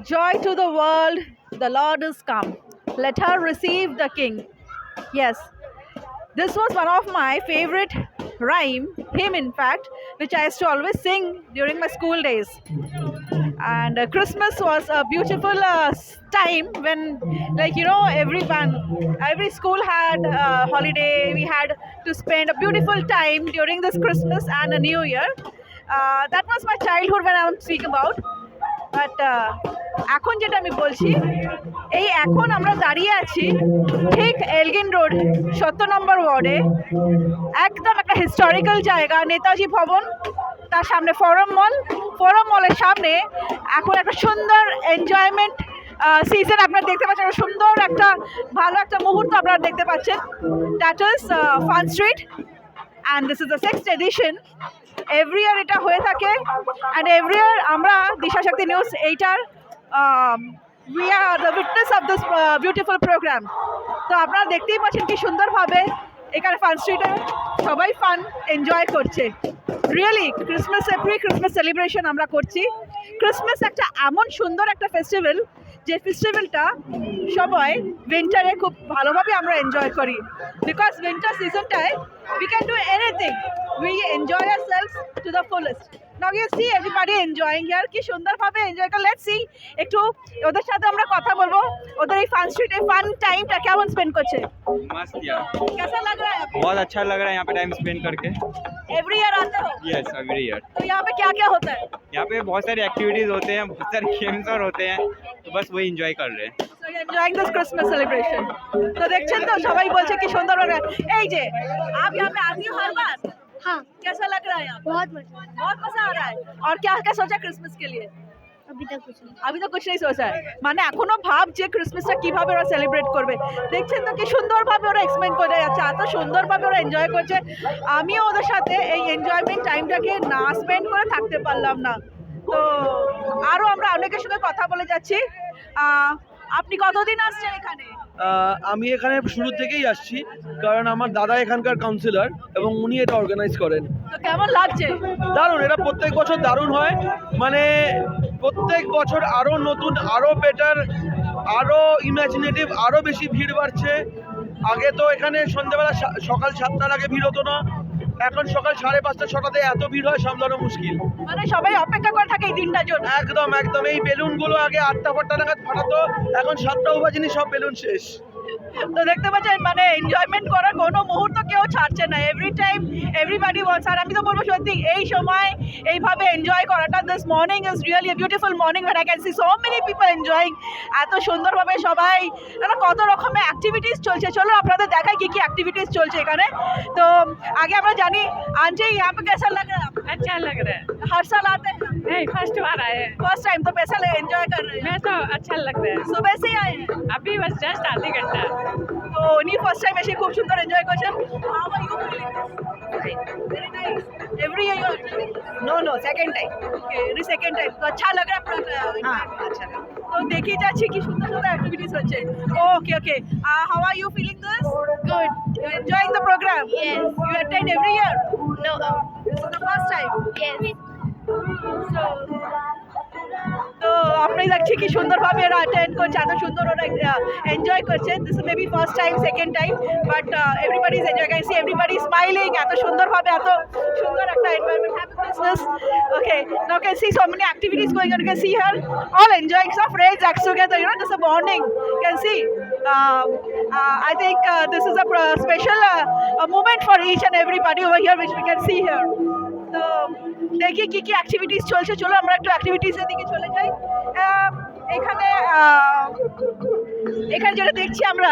Joy to the world, the Lord is come. Let her receive the King. Yes, this was one of my favorite hymn in fact, which I used to always sing during my school days. And Christmas was a beautiful time when, like every school had a holiday. We had to spend a beautiful time during this Christmas and a New Year. That was my childhood when I'm speaking about. But এখন যেটা আমি বলছি, এই এখন আমরা দাঁড়িয়ে আছি ঠিক এলগিন রোড 17 নম্বর ওয়ার্ডে। একদম একটা হিস্টোরিক্যাল জায়গা, নেতাজি ভবন, তার সামনে ফোরাম মলের সামনে এখন একটা সুন্দর এনজয়মেন্ট সিজন আপনারা দেখতে পাচ্ছেন। সুন্দর একটা ভালো একটা মুহূর্ত আপনারা দেখতে পাচ্ছেন। That is fun street, and this is the 6th edition. Every year এটা হয়ে থাকে, অ্যান্ড এভরি ইয়ার আমরা দিশা শক্তি নিউজ এইটার we are the witness of this beautiful programme. তো আপনারা দেখতেই পাচ্ছেন কি সুন্দরভাবে এখানে ফান স্ট্রিটে সবাই ফান এনজয় করছে। রিয়েলি প্রি ক্রিসমাস সেলিব্রেশন আমরা করছি। ক্রিসমাস একটা এমন সুন্দর একটা ফেস্টিভ্যাল, যে ফেস্টিভ্যালটা সবাই উইন্টারে খুব ভালোভাবে আমরা এনজয় করি, বিকজ উইন্টার সিজনটায় we can do anything, we enjoy ourselves to the fullest. Now you see everybody enjoying here, কি সুন্দরভাবে এনজয় করে। লেটস সি একটু ওদের সাথে আমরা কথা বলবো, ওদের এই ফান স্ট্রিটে ফান টাইমটা কেমন স্পেন্ড করছে। मस्त यार, कैसा लग रहा है आपको? बहुत अच्छा लग रहा है यहाँ पे टाइम स्पेंड करके। एवरी ईयर आते हो? Yes, every year. तो यहाँ पे क्या क्या होता है? यहाँ पे बहुत सारी एक्टिविटीज होते हैं, बहुत सारे गेम्स और होते हैं, तो बस वही एंजॉय कर रहे हैं। So you're enjoying this Christmas celebration. तो দেখছেন তো সবাই বলছে কি সুন্দর লাগে। এই যে आप यहाँ पे आती हो हर बार? हाँ, कैसा लग रहा है यहाँ पे? बहुत मजा आ रहा है। और क्या क्या सोचा क्रिसमस के लिए? अभी तक कुछ नहीं। আমি তো কিছু সোচা মানে এখনো ভাবছে ক্রিসমাসটা কিভাবে ওরা সেলিব্রেট করবে। দেখছেন তো কি সুন্দরভাবে ওরা এক্সপ্লেন করে যাচ্ছে, এত সুন্দরভাবে ওরা এনজয় করছে। আমিও ওদের সাথে এই এনজয়মেন্ট টাইমটাকে না স্পেন্ড করে থাকতে পারলাম না। তো আরও আমরা অনেকের সঙ্গে কথা বলে যাচ্ছি। আপনি কতদিন আসছেন এখানে? আমি এখানে শুরু থেকেই আসছি, কারণ আমার দাদা এখানকার কাউন্সিলর এবং উনি এটা অর্গানাইজ করেন। তো কেমন লাগছে? দারুণ, এটা প্রত্যেক বছর দারুণ হয়। মানে প্রত্যেক বছর আরও নতুন, আরও বেটার, আরও ইমাজিনেটিভ, আরও বেশি ভিড় বাড়ছে। আগে তো এখানে সন্ধ্যেবেলা সকাল 7টার আগে ভিড় হতো না, এখন সকাল 5:30 6টাতে এত ভিড় হয় সামলানো মুশকিল। মানে সবাই অপেক্ষা করে থাকে এই দিনটার জন্য। একদম একদম, এই বেলুনগুলো আগে 8টা 4টা নাগাদ ফাটাতো, এখন 7টাও বাজেনি, সব বেলুন শেষ। তো দেখতে পাচ্ছেন মানে এনজয়মেন্ট করার কোনো মুহূর্ত কেউ ছাড়ছে না। Every time everybody wants. আর আমি তো বলবো সত্যি এই সময় এইভাবে এনজয় করাটা, this morning is really a beautiful morning when I can see so many people enjoying. এত সুন্দরভাবে সবাই কত রকমের অ্যাক্টিভিটিস চলছে। চলো আপনাদের দেখাই কি কি অ্যাক্টিভিটিস চলছে এখানে। তো আগে আমরা জানি आंटी यहाँ पे कैसा लग रहा है आपको? अच्छा लग रहा है। हर साल आते हैं? नहीं, फर्स्ट बार आए हैं। फर्स्ट टाइम तो पैसा एंजॉय कर रहे हैं? मैं तो अच्छा लग रहा है। सुबह से ही आए हैं? अभी बस जस्ट आधे घंटा। তো উনি ফার্স্ট টাইম এসে খুব সুন্দর এনজয় করছেন। How are you feeling? Very nice. Every year you are coming? No no, second time. Okay, ये सेकंड टाइम। तो अच्छा लग रहा है पूरा? हाँ, अच्छा लगा। তো দেখি যাচ্ছি কি সুন্দর সুন্দর অ্যাক্টিভিটিস হচ্ছে। Okay okay, how are you feeling this? Good. You enjoying the program? Yes. You attend every year? No. This is the first time? Yes. So, তো আপনি দেখছি কি সুন্দরভাবে ওরা অ্যাটেন্ড করছে, এত সুন্দর ওরা এনজয় করছে। This is maybe first time, second time, but everybody is enjoy. Can see everybody smiling, এত সুন্দরভাবে, এত সুন্দর একটা environment. Happy Christmas. Okay, now can see so many activities going on. Can see here all enjoying, some friends acts together, this is a bonding. Can see I think this is a special a moment for each and everybody over here, which we can see here. তো দেখি কি কি activities চলছে। চলো আমরা একটু অ্যাক্টিভিটিসের দিকে চলে যাই। এখানে এখানে যেটা দেখছি আমরা,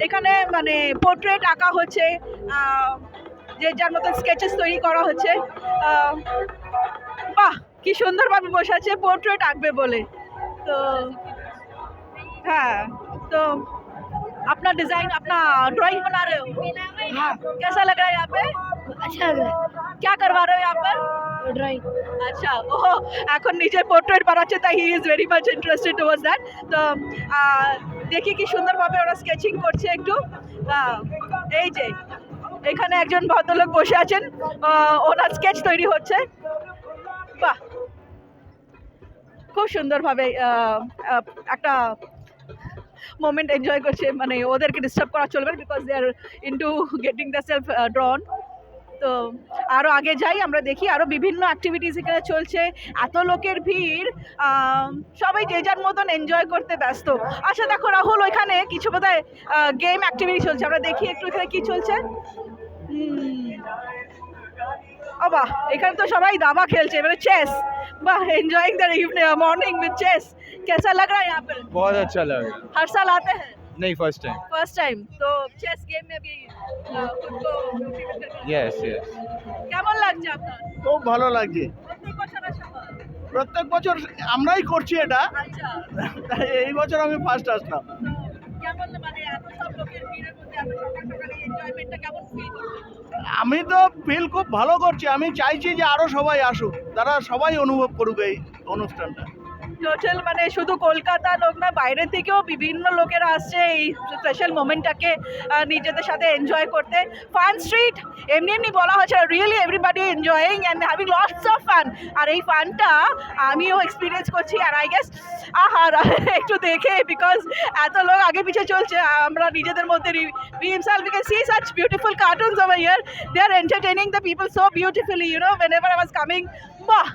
এখানে মানে পোর্ট্রেট আঁকা হচ্ছে, যে যার মতো স্কেচেস তৈরি করা হচ্ছে। বাহ, কি সুন্দরভাবে বসে আছে পোর্ট্রেট আঁকবে বলে। তো हाँ, तो अपना डिजाइन, अपना ड्राइंग बना रहे हो? हाँ, कैसा लग रहा है यहाँ पे? अच्छा लग रहा क्या करवा रहे हो यहाँ पर? है। ड्राइंग। আচ্ছা, ও এখন নিজের পোর্ট্রেট বানাচ্ছে, তাই he is very much interested towards that. তো দেখি কি সুন্দরভাবে ওরা স্কেচিং করছে একটু। এই যে এখানে একজন ভদ্রলোক বসে আছেন, ওনার স্কেচ তৈরি হচ্ছে। বাহ, খুব সুন্দরভাবে একটা মোমেন্ট এনজয় করছে, মানে ওদেরকে ডিস্টার্ব করা চলবে না, because they are into getting the self drawn. তো আরও আগে যাই, আমরা দেখি আরও বিভিন্ন অ্যাক্টিভিটিস এখানে চলছে, এত লোকের ভিড়, সবাই যে যার মতন এনজয় করতে ব্যস্ত। আচ্ছা দেখো রাহুল, ওইখানে কিছু বোধহয় গেম অ্যাক্টিভিটি চলছে, আমরা দেখি একটু এখানে কী চলছে। ও বাহ, এখানে তো সবাই দাবা খেলছে, মানে চেস। वाह, enjoying the evening morning with chess. कैसा लग रहा है यहाँ पे? बहुत अच्छा लगा। हर साल आते हैं? नहीं, फर्स्ट टाइम। First time. तो चेस गेम में भी खुद को motivate करके- यस यस। কেমন লাগছে আপনার? খুব ভালো লাগছে। প্রত্যেক বছর আসা হয়? প্রত্যেক বছর আমরাই করছি এটা, আচ্ছা, তাই এই বছর আমি ফার্স্ট আসলাম। তো কেমন, মানে এত সব লোকের ভিড়ের মধ্যে এত সকাল সকালে এনজয়মেন্টটা কেমন ফিল করছেন? আমি তো ফিল খুব ভালো করছি, আমি চাইছি যে আরো সবাই আসুক, তারা সবাই অনুভব করুক এই অনুষ্ঠানটা। টোটাল মানে শুধু কলকাতা লোক না, বাইরে থেকেও বিভিন্ন লোকেরা আসছে এই স্পেশাল মোমেন্টটাকে নিজেদের সাথে এনজয় করতে। ফান স্ট্রিট এমনি এমনি বলা হচ্ছে, really everybody enjoying and having lots of fun. আর এই ফানটা আমিও এক্সপিরিয়েন্স করছি। আর আই গেস একটু দেখে, বিকজ এত লোক আগে পিছে চলছে, আমরা নিজেদের মধ্যে we himself we can see such beautiful cartoons over here. They are entertaining the people so beautifully, you know, whenever I was coming. Bah,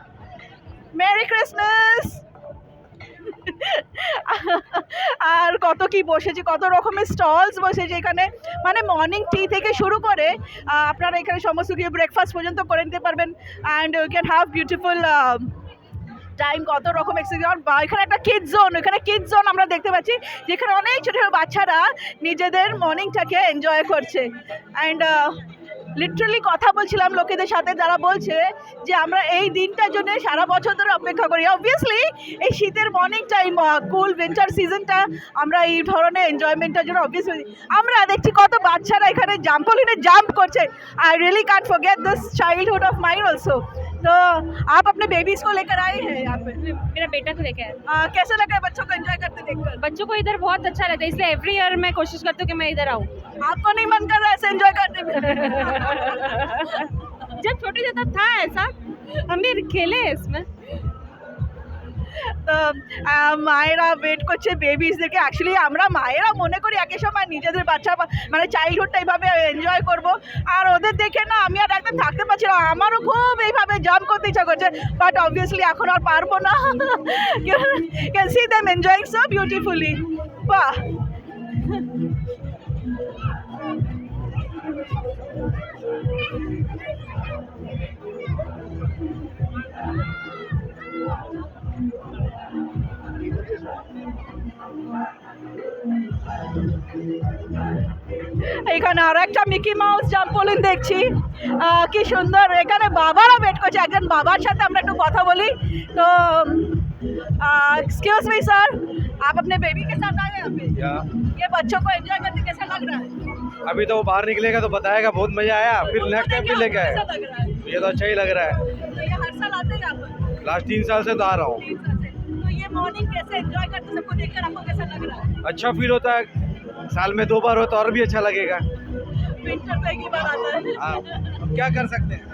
Merry Christmas! আর কত কি বসেছে, কত রকমের স্টলস বসেছে এখানে, মানে মর্নিং টি থেকে শুরু করে আপনারা এখানে সমস্ত কিছু ব্রেকফাস্ট পর্যন্ত করে নিতে পারবেন। And you can have beautiful time, কত রকম এক্সপিরিয়েন্স। বা এখানে একটা কিড জোন, এখানে কিড জোন আমরা দেখতে পাচ্ছি, যেখানে অনেক ছোটো ছোটো বাচ্চারা নিজেদের মর্নিংটাকে এনজয় করছে। অ্যান্ড লিটারালি কথা বলছিলাম লোকেদের সাথে, যারা বলছে যে আমরা এই দিনটার জন্য সারা বছর ধরে অপেক্ষা করি। অবভিয়াসলি এই শীতের মর্নিং টাইম, কুল উইন্টার সিজনটা আমরা এই ধরনের এনজয়মেন্টের জন্য অবভিয়াসলি আমরা দেখছি কত বাচ্চারা এখানে জাম্পলিনে জাম্প করছে। I really can't forget this childhood of mine also. तो आप अपने बेबीज को लेकर आए हैं यहाँ पे? मेरा बेटा को लेके आया। कैसा लगा है बच्चों को एंजॉय करते देखकर? बच्चों को इधर बहुत अच्छा लगता है, इसलिए एवरी ईयर मैं कोशिश करती हूँ कि मैं इधर आऊँ। आपको नहीं मन कर रहा है ऐसे एंजॉय करने में? जब छोटे थे तब था ऐसा, हम भी खेले हैं इसमें। তো মায়েরা ওয়েট করছে বেবিসদেরকে। অ্যাকচুয়ালি আমরা মায়েরা মনে করি একই সময় নিজেদের বাচ্চা মানে চাইল্ডহুডটা এইভাবে এনজয় করব, আর ওদের দেখে না আমি আর একদম থাকতে পারছি না, আমারও খুব এইভাবে জাম্প করতে ইচ্ছা করছে, বাট অবভিয়াসলি এখন আর পারবো না। Can see them enjoying so beautifully. বাহ, এখানে আর একটা মিকি মাউস জাম্পলিন দেখছি, কি সুন্দর। এখানে বাবারা ওয়েট করছে, একজন বাবার সাথে আমরা একটু কথা বলি। তো एक्सक्यूज मी सर, आप अपने बेबी के साथ आए हैं यहाँ पे? ये बच्चों को एंजॉय करते कैसा लग रहा है? अभी तो वो बाहर निकलेगा तो बताएगा बहुत मजा आया, फिर नेक्स्ट टाइम भी लेके कैसा आएगा। लग रहा है? ये तो अच्छा ही लग रहा है। तो ये हर साल आते हैं यहाँ पर? लास्ट 3 साल से तो आ रहा हूँ। 3 साल से। तो ये मॉर्निंग कैसे एंजॉय करते, सबको देखकर आपको कैसा लग रहा है? अच्छा फील होता है, साल में 2 बार हो तो और भी अच्छा लगेगा। विंटर में एक ही बार आता है। हाँ, अब क्या कर सकते हैं।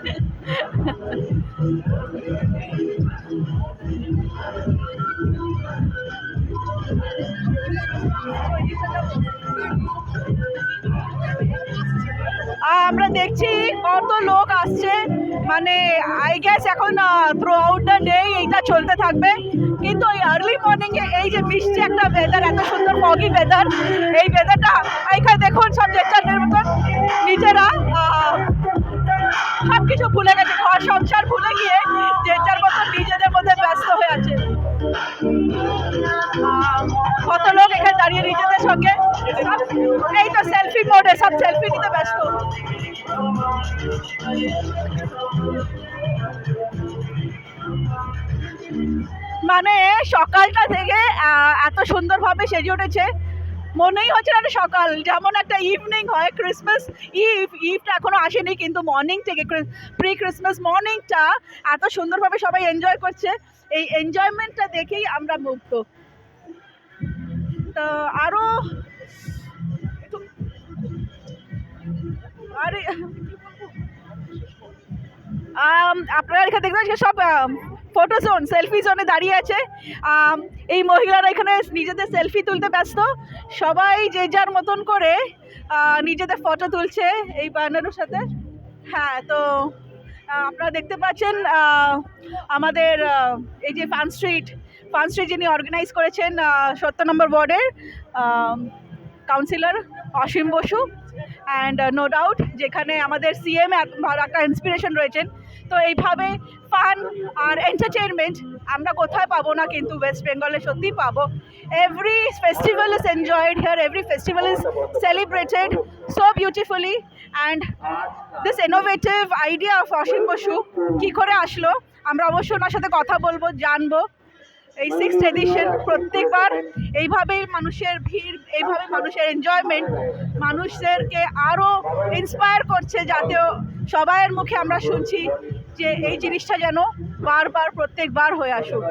আমরা দেখছি কত লোক আসছে, মানে আই গেস এখন থ্রু আউট দ্য ডে এইটা চলতে থাকবে। কিন্তু ওই আর্লি মর্নিংয়ে এই যে মিষ্টি একটা ওয়েদার, এত সুন্দর ফগি ওয়েদার, এই ওয়েদারটা এখানে দেখুন সব জেটারদের মতন নিজেরা সব কিছু ভুলে গেছে, ঘর সংসার ভুলে গিয়ে জেটার মতন নিজেদের মধ্যে ব্যস্ত হয়ে আছে। কত লোক এখানে দাঁড়িয়ে নিজেদের সঙ্গে এই তো সেলফি মোডে, সব সেলফি নিতে ব্যস্ত। মানে সকালটা থেকে এত সুন্দরভাবে সেজে উঠেছে, মনেই হচ্ছে না সকাল, যেমন একটা ইভিনিং হয়। ক্রিসমাস ইভটা এখনো আসেনি, কিন্তু মর্নিং থেকে প্রি ক্রিসমাস মর্নিংটা এত সুন্দরভাবে সবাই এনজয় করছে। এই এনজয়মেন্টটা দেখেই আমরা মুগ্ধ। তো আরও আরে আপনারা এখানে দেখতে পাচ্ছেন সব ফটো জোন, সেলফি জোনে দাঁড়িয়ে আছে। এই মহিলারা এখানে নিজেদের সেলফি তুলতে ব্যস্ত, সবাই যে যার মতন করে নিজেদের ফটো তুলছে এই ব্যানারের সাথে। হ্যাঁ, তো আপনারা দেখতে পাচ্ছেন আমাদের এই যে ফান স্ট্রিট যিনি অর্গানাইজ করেছেন ৭০ নম্বর ওয়ার্ডের councillor Asim Basu, and no doubt যেখানে আমাদের সিএম একটা ইন্সপিরেশন রয়েছেন। তো এইভাবে ফান আর এন্টারটেনমেন্ট আমরা কোথায় পাবো না, কিন্তু ওয়েস্ট বেঙ্গলে সত্যিই পাবো। Every festival is enjoyed here, every festival is celebrated so beautifully, and this innovative idea of Asim Basu কী করে আসলো আমরা অবশ্যই ওনার সাথে কথা বলবো, জানবো। এই 6th এডিশন প্রত্যেকবার এইভাবেই মানুষের ভিড়, এইভাবে মানুষের এনজয়মেন্ট মানুষদেরকে আরও ইন্সপায়ার করছে, যাতেও সবাইয়ের মুখে আমরা শুনছি যে এই জিনিসটা যেন বারবার প্রত্যেকবার হয়ে আসুক।